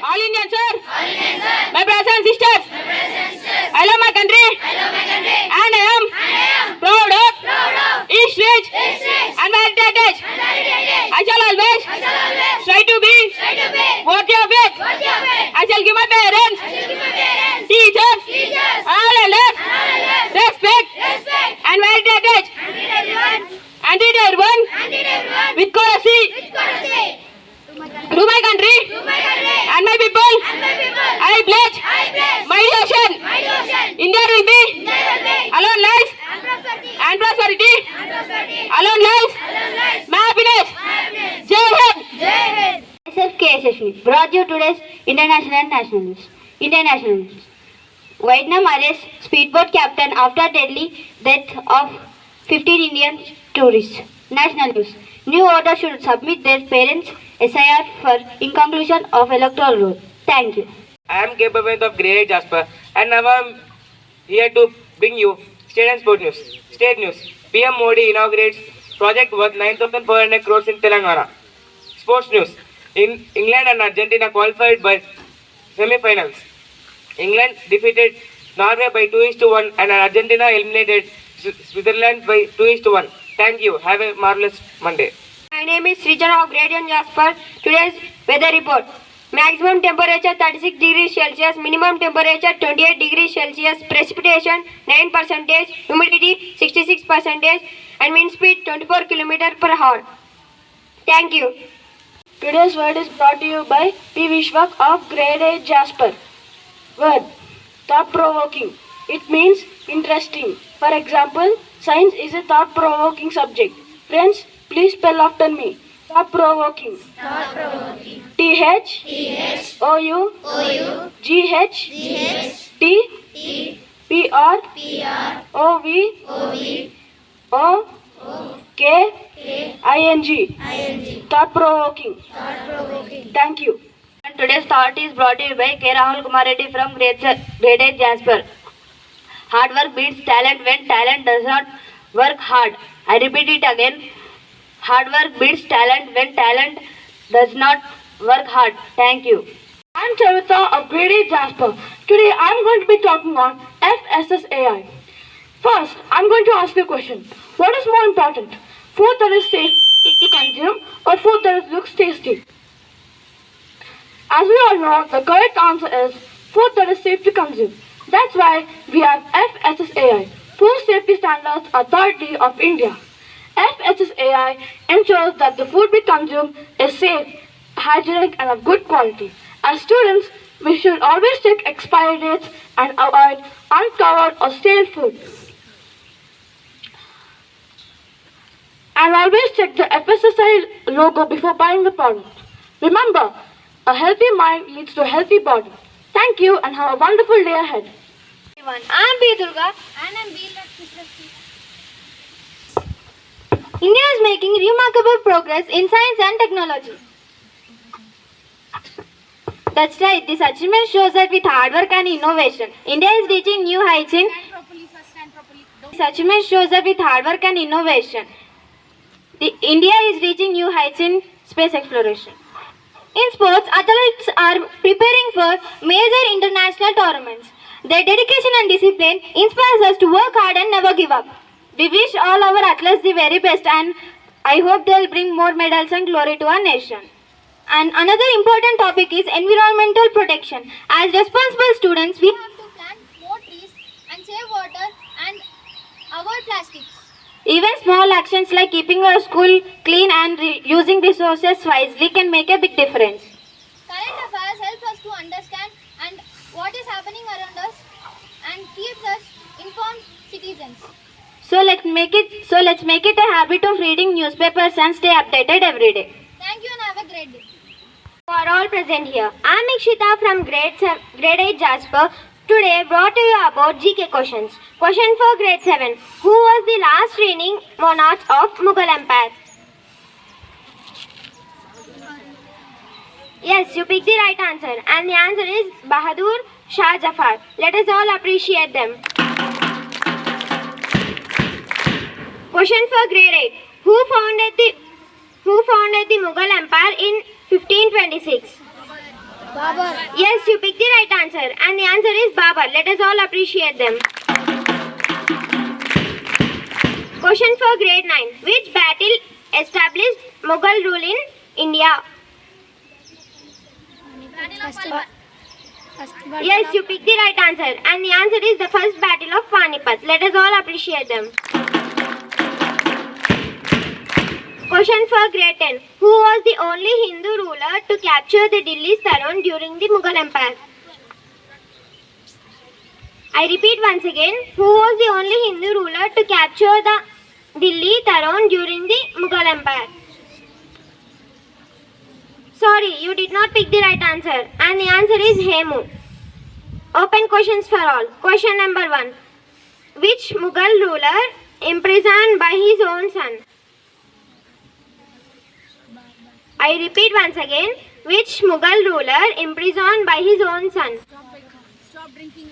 All Indians, sir. My brothers and sisters. I love my country. And I am proud of East Ridge and my heritage. I shall always try to be worthy of it. I shall give my parents, teachers, all elders respect and my heritage. And treat everyone with courtesy. To my country and my people, I pledge my devotion. India will be alone life and prosperity. Alone life, my happiness. Jai Hind. Myself K. Shashmi, brought you today's international and national news. International news. Vietnam arrests speedboat captain after deadly death of 15 Indian tourists. National news. New voters should submit their parents' SIR for inconclusion of electoral roll. Thank you. I am capable of Grade VIII Jasper, and now I am here to bring you state and sport news. State news. PM Modi inaugurates project worth 9,400 crores in Telangana. Sports news. In England and Argentina qualified by semi-finals. England defeated Norway by 2-1 and Argentina eliminated Switzerland by 2-1. Thank you. Have a marvelous Monday. My name is Srijana of Grade VIII Jasper. Today's weather report. Maximum temperature 36 degrees Celsius, minimum temperature 28 degrees Celsius, precipitation 9%, humidity 66%, and wind speed 24 km per hour. Thank you. Today's word is brought to you by P. Vishwak of Grade VIII Jasper. Word. Thought-provoking. It means interesting. For example, science is a thought-provoking subject. Friends, please spell after me. Thought-provoking. Thought-provoking. Thought-provoking. Thought-provoking. Thank you. And today's thought is brought to you by K. Rahul Kumar Reddy from Grade VIII Jasper. Hard work beats talent when talent does not work hard. I repeat it again. Hard work beats talent when talent does not work hard. Thank you. I'm Chavita of Grade VIII Jasper. Today I'm going to be talking on FSSAI. First, I'm going to ask you a question. What is more important? Food that is safe to consume or food that looks tasty? As we all know, the correct answer is food that is safe to consume. That's why we have FSSAI, Food Safety Standards Authority of India. FSSAI ensures that the food we consume is safe, hygienic and of good quality. As students, we should always check expiry dates and avoid uncovered or stale food. And always check the FSSAI logo before buying the product. Remember, a healthy mind leads to a healthy body. Thank you and have a wonderful day ahead. I'm B. Durga. And I'm B. Lakshmi. India is making remarkable progress in science and technology. That's right. This achievement shows that with hard work and innovation, India is reaching new heights in. This achievement shows that with hard work and innovation, India is reaching new heights in space exploration. In sports, athletes are preparing for major international tournaments. Their dedication and discipline inspires us to work hard and never give up. We wish all our athletes the very best and I hope they'll bring more medals and glory to our nation. And another important topic is environmental protection. As responsible students, we have to plant more trees and save water and avoid plastics. Even small actions like keeping our school clean and using resources wisely can make a big difference. Current affairs helps us to understand and what is happening around us and keeps us informed citizens. So let's make it a habit of reading newspapers and stay updated every day. Thank you and have a great day. For all present here, I'm Ikshita from Grade VIII Jasper. Today brought to you about GK questions. Question for Grade 7. Who was the last reigning monarch of Mughal Empire? Yes, you picked the right answer. And the answer is Bahadur Shah Jafar. Let us all appreciate them. Question for Grade 8. Who founded the Mughal Empire in 1526? Yes, you picked the right answer, and the answer is Babur. Let us all appreciate them. Question for grade 9. Which battle established Mughal rule in India? Yes, you picked the right answer, and the answer is the first battle of Panipat. Let us all appreciate them. Question for grade 10. Who was the only Hindu ruler to capture the Delhi throne during the Mughal Empire? I repeat once again. Who was the only Hindu ruler to capture the Delhi throne during the Mughal Empire? Sorry, you did not pick the right answer, and the answer is Hemu. Open questions for all. Question number 1. Which Mughal ruler imprisoned by his own son? I repeat once again. Which Mughal ruler imprisoned by his own son?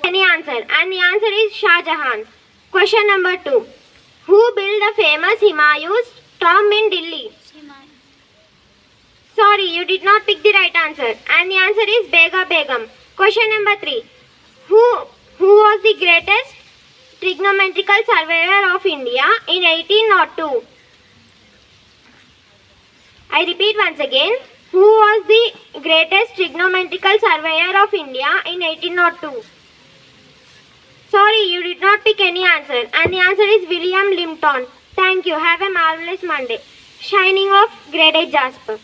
Any answer? And the answer is Shah Jahan. Question number 2. Who built the famous Humayun's tomb in Delhi? Sorry, you did not pick the right answer. And the answer is Bega Begum. Question number 3. Who was the greatest trigonometrical surveyor of India in 1802? I repeat once again. Who was the greatest trigonometrical surveyor of India in 1802? Sorry, you did not pick any answer, and the answer is William Limpton. Thank you. Have a marvelous Monday. Shining off Grade 8 Jasper.